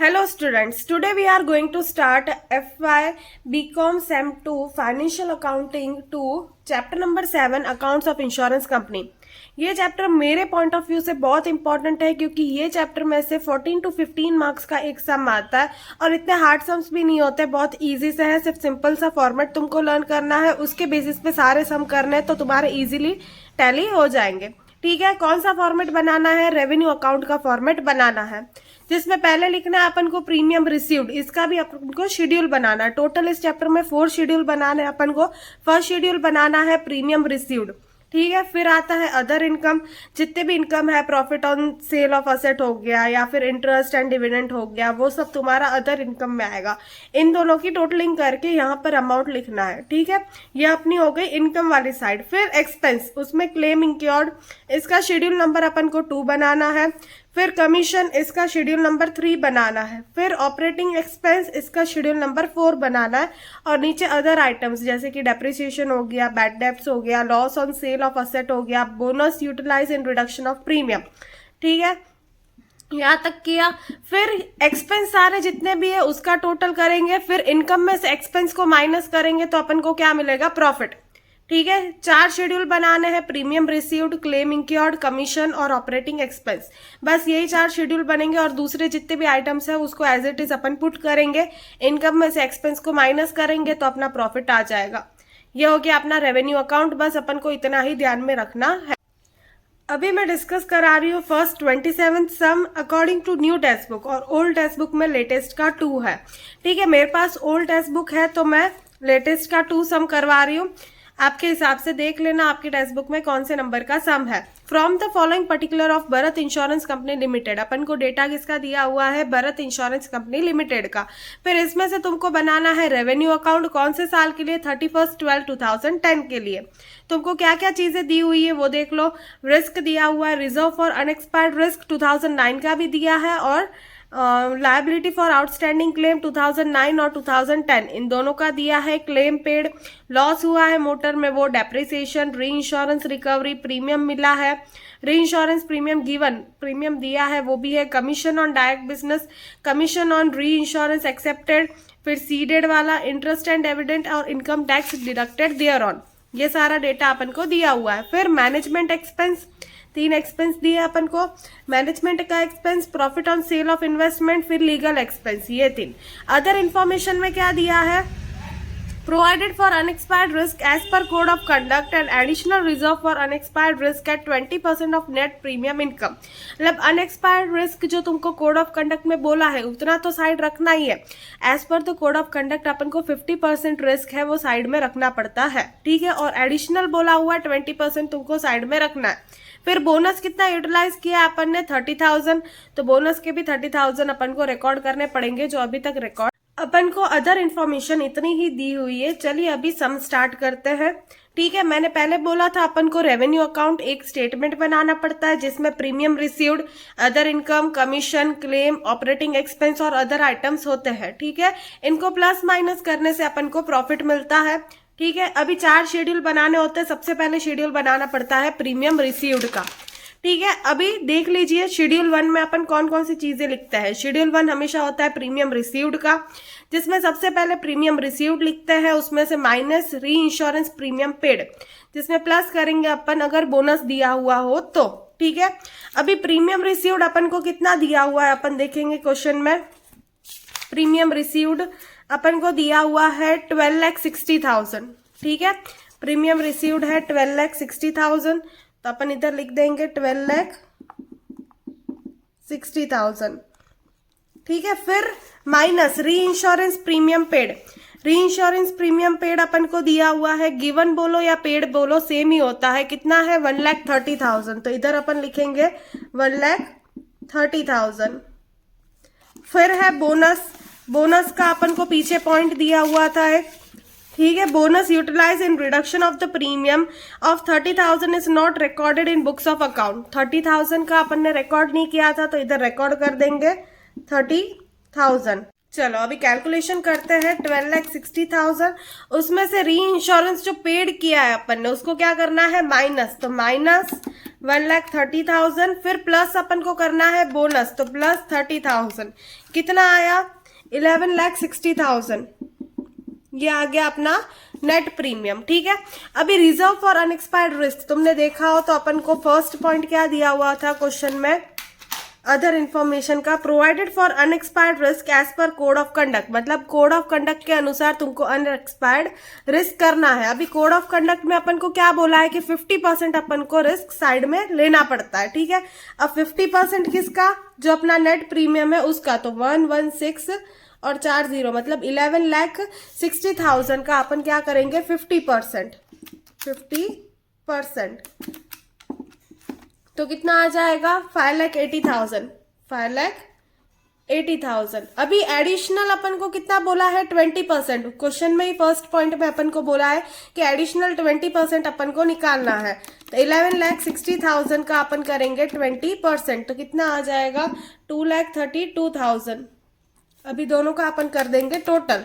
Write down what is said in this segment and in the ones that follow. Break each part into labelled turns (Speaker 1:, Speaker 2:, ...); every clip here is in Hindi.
Speaker 1: Hello students, today we are going to start FY BCom Sem 2 Financial Accounting 2 chapter number 7 accounts of insurance company. ये चैप्टर मेरे पॉइंट ऑफ व्यू से बहुत इंपॉर्टेंट है क्योंकि ये चैप्टर में से 14 to 15 मार्क्स का एक सम आता है और इतने हार्ड सम्स भी नहीं होते, बहुत इजी से है। सिर्फ सिंपल सा फॉर्मेट तुमको लर्न करना है, उसके बेसिस पे सारे सम करने हैं तो तुम्हारे इजीली टैली हो जाएंगे। ठीक है, कौन सा फॉर्मेट बनाना है? रेवेन्यू अकाउंट का फॉर्मेट बनाना है, जिसमें पहले लिखना है अपन को प्रीमियम रिसीव्ड। इसका भी अपन को शेड्यूल बनाना है। टोटल इस चैप्टर में 4 शेड्यूल बनाने हैं अपन को। फर्स्ट शेड्यूल बनाना है प्रीमियम रिसीव्ड, ठीक है। फिर आता है अदर इनकम, जितने भी इनकम है, profit on sale of asset हो गया या फिर इंटरेस्ट एंड डिविडेंड हो गया, वो सब तुम्हारा अदर इनकम में आएगा। इन दोनों की टोटलिंग करके यहाँ पर अमाउंट लिखना है, ठीक है। ये अपनी हो गई इनकम वाली साइड। फिर एक्सपेंस, उसमें क्लेम इंक्योर्ड, इसका शेड्यूल नंबर अपन को 2 बनाना है। फिर कमीशन, इसका शेड्यूल नंबर 3 बनाना है। फिर ऑपरेटिंग एक्सपेंस, इसका शेड्यूल नंबर 4 बनाना है। और नीचे अदर आइटम्स जैसे कि डेप्रिसिएशन हो गया, बैड डेब्ट्स हो गया, loss on sale of asset हो गया, bonus utilise in reduction of premium, ठीक है, यहाँ तक किया। फिर एक्सपेंस सारे जितने भी है उसका टोटल करेंगे। फिर इनकम में से एक्सपेंस को माइनस करेंगे तो अपन को क्या मिलेगा? प्रॉफिट, ठीक है। 4 शेड्यूल बनाने हैं, प्रीमियम रिसीव्ड, क्लेम इंक्योर्ड, कमीशन और ऑपरेटिंग एक्सपेंस। बस यही 4 शेड्यूल बनेंगे और दूसरे जितने भी आइटम्स है उसको एज इट इज अपन पुट करेंगे। इनकम में से एक्सपेंस को माइनस करेंगे तो अपना प्रॉफिट आ जाएगा। ये हो गया अपना रेवेन्यू अकाउंट। बस अपन को इतना ही ध्यान में रखना है। अभी मैं डिस्कस करा रही हूँ first 27th sum according to new text book, और ओल्ड टेक्स्ट बुक में लेटेस्ट का 2 है, ठीक है। मेरे पास ओल्ड टेक्स्ट बुक है तो मैं लेटेस्ट का 2 सम करवा रही हूँ। आपके हिसाब से देख लेना आपकी टेक्स्ट बुक में कौन से नंबर का सम है। From the following particular of Bharat insurance company limited, अपन को डेटा किसका दिया हुआ है? भरत इंश्योरेंस कंपनी लिमिटेड का। फिर इसमें से तुमको बनाना है रेवेन्यू अकाउंट। कौन से साल के लिए? 31/12/2010 के लिए। तुमको क्या क्या चीजें दी हुई है वो देख लो। रिस्क दिया हुआ है, रिजर्व फॉर अनएक्सपायर्ड रिस्क 2009 का भी दिया है, और लायबिलिटी फॉर आउटस्टैंडिंग क्लेम 2009 और 2010 इन दोनों का दिया है। क्लेम पेड, लॉस हुआ है मोटर में वो डेप्रिसिएशन, री इंश्योरेंस रिकवरी, प्रीमियम मिला है, री इंश्योरेंस प्रीमियम गिवन, प्रीमियम दिया है वो भी है। Commission on direct business, commission on reinsurance accepted, फिर सीडेड वाला, इंटरेस्ट एंड डिविडेंड और income tax deducted thereon. ये सारा डेटा अपन को दिया हुआ है। फिर मैनेजमेंट एक्सपेंस, 3 एक्सपेंस दिए अपन को। मैनेजमेंट का expense, profit on sale of investment, फिर लीगल एक्सपेंस, ये 3। अदर इन्फॉर्मेशन में क्या दिया है? Provided for unexpired risk as per code of conduct and additional reserve for unexpired risk at 20% of net premium income. मतलब अनएक्सपायर्ड रिस्क जो तुमको कोड ऑफ कंडक्ट में बोला है उतना तो साइड रखना ही है। As per the code of conduct अपन को 50% रिस्क है वो साइड में रखना पड़ता है, ठीक है। और एडिशनल बोला हुआ है 20% तुमको साइड में रखना है। फिर बोनस कितना यूटिलाइज किया अपन ने? 30,000। तो बोनस के भी 30,000 अपन को रिकॉर्ड करने पड़ेंगे जो अभी तक रिकॉर्ड। अपन को अदर इन्फॉर्मेशन इतनी ही दी हुई है। चलिए अभी सम स्टार्ट करते हैं, ठीक है। मैंने पहले बोला था अपन को रेवेन्यू अकाउंट एक स्टेटमेंट बनाना पड़ता है जिसमें premium received, other income, commission, claim, operating expense और अदर आइटम्स होते हैं, ठीक है। इनको प्लस माइनस करने से अपन को प्रॉफिट मिलता है, ठीक है। अभी 4 शेड्यूल बनाने होते हैं। सबसे पहले शेड्यूल बनाना पड़ता है प्रीमियम रिसीव्ड का, ठीक है। अभी देख लीजिए शेड्यूल 1 में अपन कौन कौन सी चीजें लिखते हैं। शेड्यूल 1 हमेशा होता है प्रीमियम रिसीव्ड का, जिसमें सबसे पहले प्रीमियम रिसीव्ड लिखते हैं, उसमें से माइनस री इंश्योरेंस प्रीमियम पेड, जिसमें प्लस करेंगे अपन अगर बोनस दिया हुआ हो तो, ठीक है। अभी प्रीमियम रिसीव्ड अपन को कितना दिया हुआ है अपन देखेंगे क्वेश्चन में। प्रीमियम रिसीव्ड अपन को दिया हुआ है 12,60,000, ठीक है। प्रीमियम रिसीव्ड है 12,60,000, तो अपन इधर लिख देंगे 12,60,000, ठीक है। फिर माइनस री इंश्योरेंस प्रीमियम पेड। री इंश्योरेंस प्रीमियम पेड अपन को दिया हुआ है, गिवन बोलो या पेड बोलो सेम ही होता है। कितना है? 1,30,000, तो इधर अपन लिखेंगे 1,30,000। फिर है बोनस। बोनस का अपन को पीछे पॉइंट दिया हुआ था एक, ठीक है। Bonus utilise in reduction of the premium of 30,000 is not recorded in books of account. 30,000 का अपन ने रिकॉर्ड नहीं किया था तो इधर रिकॉर्ड कर देंगे 30,000। चलो अभी कैलकुलेशन करते हैं। 12,60,000 उसमें से री इंश्योरेंस जो पेड किया है अपन ने उसको क्या करना है माइनस, तो माइनस 1,30,000, फिर प्लस अपन को करना है बोनस, तो प्लस 30,000, कितना आया 11,60,000। ये आ गया अपना नेट प्रीमियम। ठीक है, अभी रिजर्व फॉर अनएक्सपायर्ड रिस्क तुमने देखा हो तो अपन को फर्स्ट पॉइंट क्या दिया हुआ था क्वेश्चन में, अदर इंफॉर्मेशन का, provided for unexpired risk as per code of conduct, मतलब कोड ऑफ कंडक्ट के अनुसार तुमको अनएक्सपायर्ड रिस्क करना है। अभी कोड ऑफ कंडक्ट में अपन को क्या बोला है कि 50% अपन को रिस्क साइड में लेना पड़ता है। ठीक है, अब 50% किसका, जो अपना नेट प्रीमियम है उसका, तो 116 और 40 मतलब 11,60,000 का अपन क्या करेंगे 50%। तो कितना आ जाएगा 5,80,000। 5,80,000। अभी एडिशनल अपन को कितना बोला है 20%। क्वेश्चन में ही फर्स्ट पॉइंट में अपन को बोला है कि एडिशनल 20% अपन को निकालना है, तो 11,60,000 का अपन करेंगे 20%, तो कितना आ जाएगा 2,32,000। अभी दोनों का अपन कर देंगे टोटल,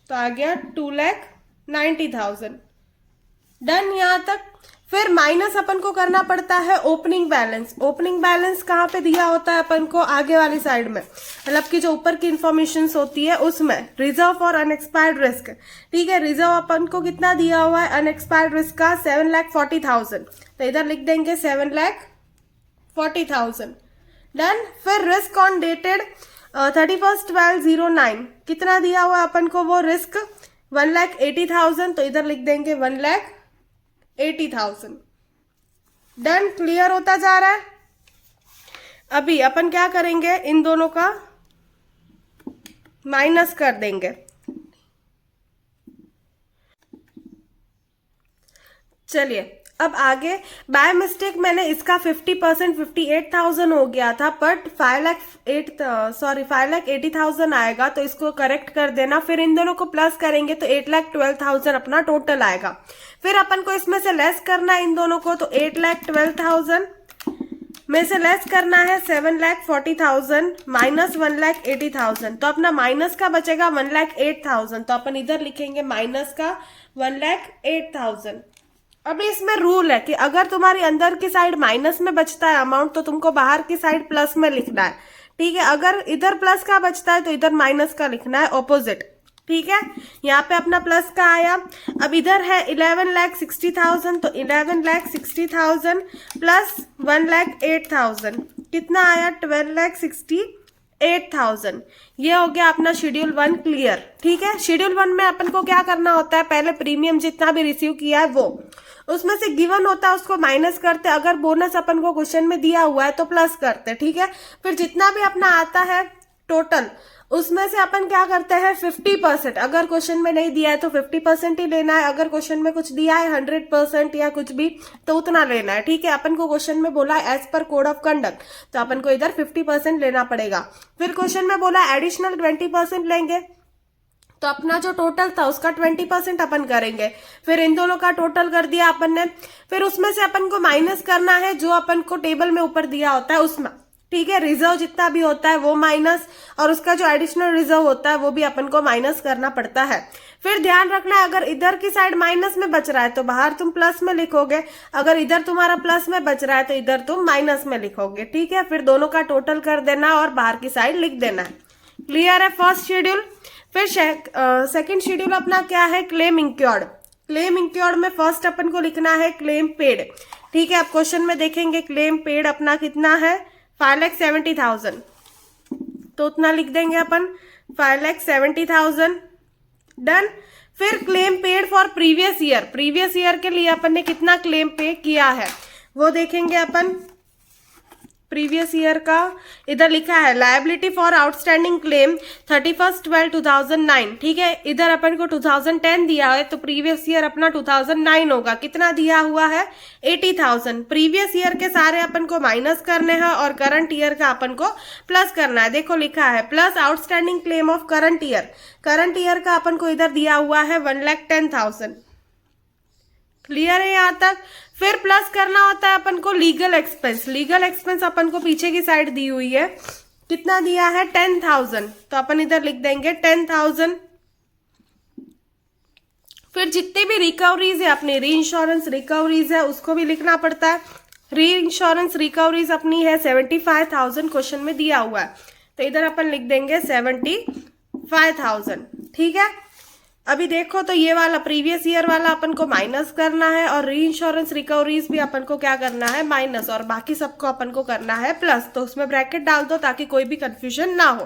Speaker 1: तो आ गया 2,90,000। डन यहाँ तक। फिर माइनस अपन को करना पड़ता है ओपनिंग बैलेंस। ओपनिंग बैलेंस कहाँ पे दिया होता है अपन को, आगे वाली साइड में, मतलब कि जो ऊपर की इंफॉर्मेशन होती है उसमें, रिजर्व फॉर अनएक्सपायर्ड रिस्क। ठीक है, रिजर्व अपन को कितना दिया हुआ है अनएक्सपायर्ड रिस्क का 7,40,000, तो इधर लिख देंगे 7,40,000। डन। फिर रिस्क ऑन डेटेड 31/12/09 कितना दिया हुआ अपन को, वो रिस्क 1,80,000, तो इधर लिख देंगे 1,80,000। डन। क्लियर होता जा रहा है। अभी अपन क्या करेंगे, इन दोनों का माइनस कर देंगे। चलिए अब आगे, बाय मिस्टेक मैंने इसका 50% 58,000 हो गया था, बट 5,80,000 आएगा, तो इसको करेक्ट कर देना। फिर इन दोनों को प्लस करेंगे तो 8,12,000 अपना टोटल आएगा। फिर अपन को इसमें से लेस करना है इन दोनों को, तो 8,12,000 में से लेस करना है 7,40,000 माइनस 1,80,000, तो अपना माइनस का बचेगा 1,08,000, तो अपन इधर लिखेंगे माइनस का 1,08,000। अभी इसमें रूल है कि अगर तुम्हारी अंदर की साइड माइनस में बचता है अमाउंट, तो तुमको बाहर की साइड प्लस में लिखना है। ठीक है, अगर इधर प्लस का बचता है तो इधर माइनस का लिखना है, ऑपोजिट। ठीक है, यहाँ पे अपना प्लस का आया। अब इधर है 11,60,000, तो 11,60,000 प्लस 1,08,000 कितना आया 12,68,000। ये हो गया अपना शेड्यूल 1 क्लियर। ठीक है, शेड्यूल 1 में अपन को क्या करना होता है, पहले प्रीमियम जितना भी रिसीव किया है वो उसमें से गिवन होता है उसको माइनस करते, अगर बोनस अपन को क्वेश्चन में दिया हुआ है तो प्लस करते। ठीक है, फिर जितना भी अपना आता है टोटल उसमें से अपन क्या करते हैं 50%। अगर क्वेश्चन में नहीं दिया है तो 50% ही लेना है, अगर क्वेश्चन में कुछ दिया है 100% या कुछ भी तो उतना लेना है। ठीक है, अपन को क्वेश्चन में बोला है as per code of conduct, तो अपन को इधर 50% लेना पड़ेगा। फिर क्वेश्चन में बोला एडिशनल 20% लेंगे, तो अपना जो टोटल था उसका 20% अपन करेंगे। फिर इन दोनों का टोटल कर दिया अपन ने, फिर उसमें से अपन को माइनस करना है जो अपन को टेबल में ऊपर दिया होता है उसमें। ठीक है, रिजर्व जितना भी होता है वो माइनस, और उसका जो एडिशनल रिजर्व होता है वो भी अपन को माइनस करना पड़ता है। फिर ध्यान रखना है, अगर इधर की साइड माइनस में बच रहा है तो बाहर तुम प्लस में लिखोगे, अगर इधर तुम्हारा प्लस में बच रहा है तो इधर तुम माइनस में लिखोगे। ठीक है, फिर दोनों का टोटल कर देना और बाहर की साइड लिख देना है। क्लियर है फर्स्ट शेड्यूल। फिर सेकंड शेड्यूल अपना क्या है, क्लेम इंक्योर्ड। क्लेम इंक्योर्ड में फर्स्ट अपन को लिखना है क्लेम पेड। ठीक है, अब क्वेश्चन में देखेंगे क्लेम पेड अपना कितना है 5,70,000, तो उतना लिख देंगे अपन 5,70,000। डन। फिर claim paid for previous year, previous year के लिए अपन ने कितना क्लेम पे किया है वो देखेंगे अपन। प्रीवियस ईयर का इधर लिखा है लायबिलिटी फॉर आउटस्टैंडिंग क्लेम 31/12/2009। ठीक है, इधर अपन को 2010 दिया है तो प्रीवियस ईयर अपना 2009 होगा। कितना दिया हुआ है 80,000। प्रीवियस ईयर के सारे अपन को माइनस करने हैं और करंट ईयर का अपन को प्लस करना है। देखो लिखा है plus outstanding claim of current year, current year का अपन को इधर दिया हुआ है 1,10,000। क्लियर है यहाँ तक। फिर प्लस करना होता है अपन को लीगल एक्सपेंस। लीगल एक्सपेंस अपन को पीछे की साइड दी हुई है, कितना दिया है 10,000, तो अपन इधर लिख देंगे 10,000। फिर जितनी भी रिकवरीज है अपनी, री इंश्योरेंस रिकवरीज है, उसको भी लिखना पड़ता है। री इंश्योरेंस रिकवरीज अपनी है 75,000, क्वेश्चन में दिया हुआ है, तो इधर अपन लिख देंगे 75,000। ठीक है, अभी देखो तो ये वाला प्रीवियस ईयर वाला अपन को माइनस करना है, और री इंश्योरेंस रिकवरीज भी अपन को क्या करना है, माइनस, और बाकी सबको अपन को करना है प्लस। तो उसमें ब्रैकेट डाल दो ताकि कोई भी कंफ्यूजन ना हो।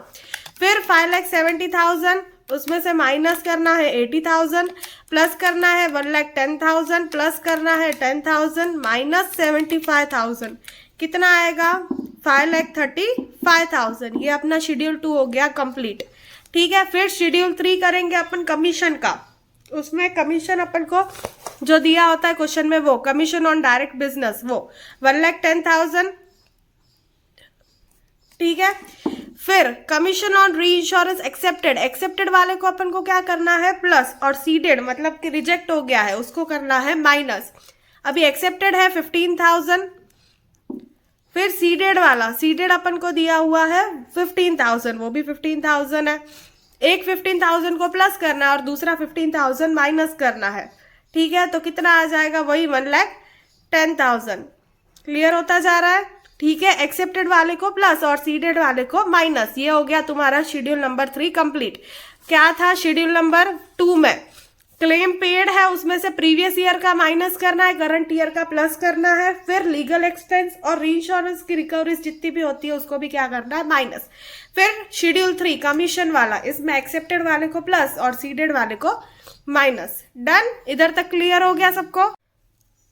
Speaker 1: फिर 5,70,000, उसमें से माइनस करना है 80,000, प्लस करना है 1,10,000, प्लस करना है 10,000, माइनस 75,000, कितना आएगा 5,35,000। ये अपना शेड्यूल 2 हो गया कंप्लीट। ठीक है, फिर शेड्यूल 3 करेंगे अपन कमीशन का। उसमें कमीशन अपन को जो दिया होता है क्वेश्चन में, वो कमीशन ऑन डायरेक्ट बिजनेस, वो 1,10,000। ठीक है, फिर commission on reinsurance accepted, accepted वाले को अपन को क्या करना है प्लस, और सीडेड मतलब कि रिजेक्ट हो गया है उसको करना है माइनस। अभी एक्सेप्टेड है 15,000, फिर सीडेड वाला, सीडेड अपन को दिया हुआ है 15,000, वो भी 15,000 है। एक 15,000 को प्लस करना है और दूसरा 15,000 माइनस करना है। ठीक है, तो कितना आ जाएगा, वही 1,10,000। क्लियर होता जा रहा है। ठीक है, एक्सेप्टेड वाले को प्लस और सीडेड वाले को माइनस। ये हो गया तुम्हारा शेड्यूल नंबर 3 कंप्लीट। क्या था शेड्यूल नंबर 2 में, क्लेम पेड है, उसमें से प्रीवियस ईयर का माइनस करना है, करंट ईयर का प्लस करना है। फिर लीगल एक्सपेंस और री इंश्योरेंस की रिकवरीज जितनी भी होती है उसको भी क्या करना है, माइनस। फिर शेड्यूल 3 कमीशन वाला, इसमें एक्सेप्टेड वाले को प्लस और सीडेड वाले को माइनस। डन, इधर तक क्लियर हो गया सबको।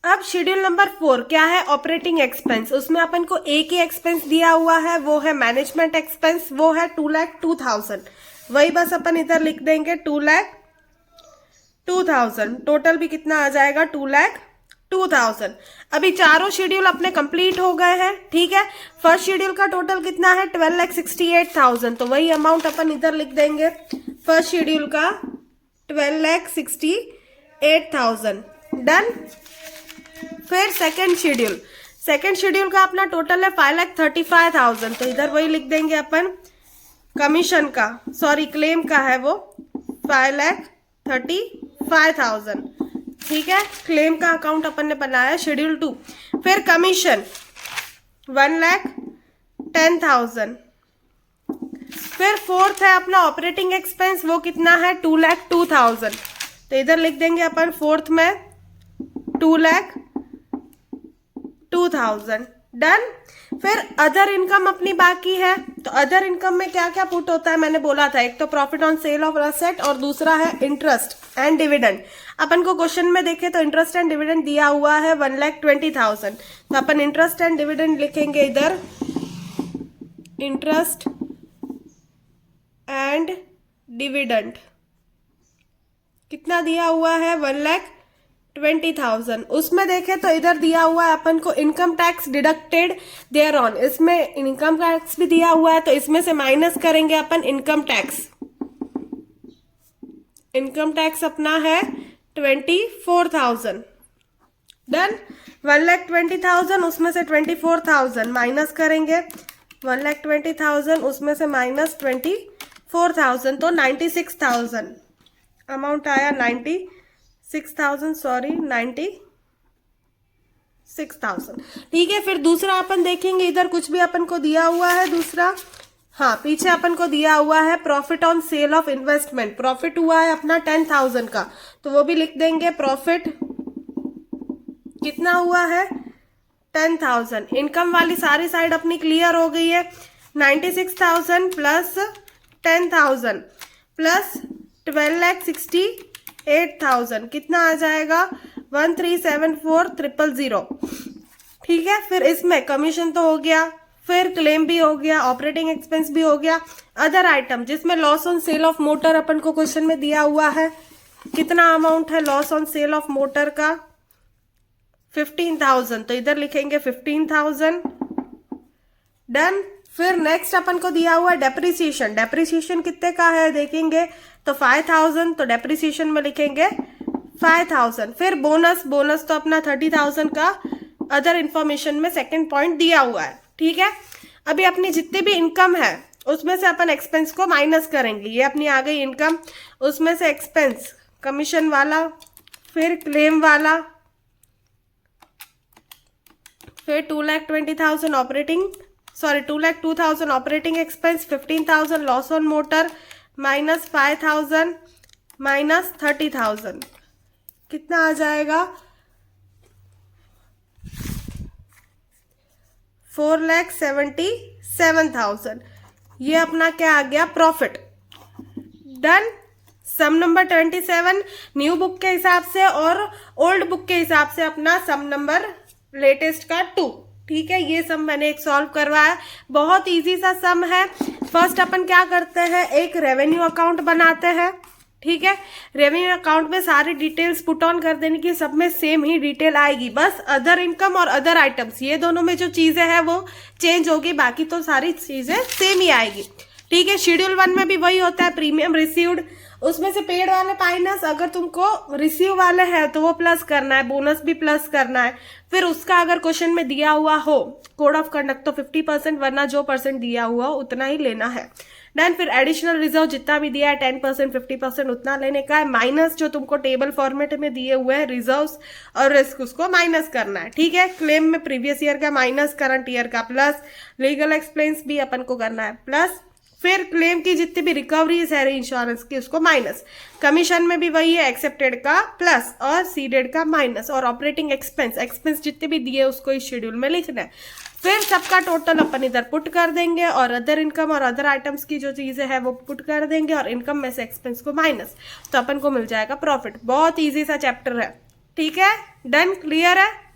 Speaker 1: अब शेड्यूल नंबर 4 क्या है, ऑपरेटिंग एक्सपेंस। उसमें अपन को एक ही एक्सपेंस दिया हुआ है, वो है मैनेजमेंट एक्सपेंस, वो है 2,02,000। वही बस अपन इधर लिख देंगे 2,02,000। टोटल भी कितना आ जाएगा, 2,02,000। अभी चारों शेड्यूल अपने कंप्लीट हो गए हैं। ठीक है, फर्स्ट शेड्यूल का टोटल कितना है, 12,68,000, तो वही अमाउंट अपन इधर लिख देंगे, फर्स्ट शेड्यूल का 12,68,000। डन। फिर सेकेंड शेड्यूल, सेकेंड शेड्यूल का अपना टोटल है 5,35,000, तो इधर वही लिख देंगे अपन, कमीशन का, सॉरी क्लेम का है वो 5,35,000। ठीक है, क्लेम का अकाउंट अपन ने बनाया शेड्यूल 2। फिर कमीशन 1,10,000। फिर फोर्थ है अपना ऑपरेटिंग एक्सपेंस, वो कितना है 2,02,000, तो इधर लिख देंगे अपन फोर्थ में 2,02,000। डन। फिर अदर इनकम अपनी बाकी है, तो अदर इनकम में क्या क्या पुट होता है मैंने बोला था, एक तो profit on sale of asset और दूसरा है इंटरेस्ट एंड डिविडेंड। अपन को क्वेश्चन में देखे तो इंटरेस्ट एंड डिविडेंड दिया हुआ है 1,20,000, तो अपन इंटरेस्ट एंड डिविडेंड लिखेंगे इधर, इंटरेस्ट एंड डिविडेंड कितना दिया हुआ है 1,20,000। उसमें देखे तो इधर दिया हुआ है अपन को income tax deducted thereon, इसमें इनकम टैक्स भी दिया हुआ है, तो इसमें से माइनस करेंगे अपन इनकम टैक्स। इनकम टैक्स अपना है 24,000। डन। 1,20,000 उसमें से 24,000 माइनस करेंगे, 1,20,000 उसमें से माइनस 24,000, तो 96,000 अमाउंट आया, 96,000, सॉरी 96,000। ठीक है, फिर दूसरा अपन देखेंगे, इधर कुछ भी अपन को दिया हुआ है दूसरा, हाँ पीछे अपन को दिया हुआ है profit on sale of investment. Profit हुआ है अपना 10,000 का, तो वो भी लिख देंगे, प्रॉफिट कितना हुआ है 10,000। इनकम वाली सारी साइड अपनी क्लियर हो गई है, 96,000 प्लस 10,000 प्लस 12,68,000 कितना आ जाएगा 1,374,000। ठीक है, फिर इसमें कमीशन तो हो गया, फिर क्लेम भी हो गया, ऑपरेटिंग एक्सपेंस भी हो गया। अदर आइटम जिसमें loss on sale of motor अपन को क्वेश्चन में दिया हुआ है, कितना अमाउंट है loss on sale of motor का 15,000, तो इधर लिखेंगे 15,000। डन। फिर नेक्स्ट अपन को दिया हुआ है डेप्रिसिएशन। डेप्रिसिएशन कितने का है देखेंगे तो 5,000, तो डेप्रिसिएशन में लिखेंगे 5,000। फिर बोनस, बोनस तो अपना 30,000 का अदर इंफॉर्मेशन में सेकंड पॉइंट दिया हुआ है। ठीक है, अभी अपनी जितनी भी इनकम है उसमें से अपन एक्सपेंस को माइनस करेंगे। ये अपनी आ गई इनकम, उसमें से एक्सपेंस कमीशन वाला, फिर क्लेम वाला, फिर 2,20,000 operating, sorry 2,02,000 operating expense, 15,000 loss on motor, minus 5,000 minus 30,000, कितना आ जाएगा 4,77,000। ये अपना क्या आ गया प्रॉफिट। डन। सम नंबर 27 न्यू बुक के हिसाब से और ओल्ड बुक के हिसाब से अपना सम नंबर लेटेस्ट का 2। ठीक है, ये सम मैंने एक सॉल्व करवाया, बहुत इजी सा सम है। फर्स्ट अपन क्या करते हैं, एक रेवेन्यू अकाउंट बनाते हैं। ठीक है, रेवेन्यू अकाउंट में सारी डिटेल्स पुट ऑन कर देने की, सब में सेम ही डिटेल आएगी, बस अदर इनकम और अदर आइटम्स ये दोनों में जो चीजें हैं वो चेंज होगी, बाकी तो सारी चीजें सेम ही आएगी। ठीक है, शेड्यूल 1 में भी वही होता है, प्रीमियम रिसीव्ड, उसमें से पेड वाले माइनस, अगर तुमको रिसीव वाले हैं तो वो प्लस करना है, बोनस भी प्लस करना है। फिर उसका अगर क्वेश्चन में दिया हुआ हो कोड ऑफ कंडक्ट तो 50%, वरना जो परसेंट दिया हुआ उतना ही लेना है। देन फिर एडिशनल रिजर्व जितना भी दिया है 10%, 50% उतना लेने का है, माइनस जो तुमको टेबल फॉर्मेट में दिए हुए हैं रिजर्व्स और रिस्क, उसको माइनस करना है। ठीक है, क्लेम में प्रीवियस ईयर का माइनस, करंट ईयर का प्लस, लीगल एक्सप्लेंस भी अपन को करना है प्लस, फिर क्लेम की जितनी भी रिकवरीज है इंश्योरेंस की उसको माइनस, कमीशन में भी वही है, एक्सेप्टेड का प्लस और सीडेड का माइनस, और ऑपरेटिंग एक्सपेंस जितने भी दिए उसको इस शेड्यूल में लिखना है। फिर सबका टोटल अपन इधर पुट कर देंगे और अदर इनकम और अदर आइटम्स की जो चीजें हैं वो पुट कर देंगे और इनकम में से एक्सपेंस को माइनस, तो अपन को मिल जाएगा प्रॉफिट। बहुत ईजी सा चैप्टर है। ठीक है, डन, क्लियर है।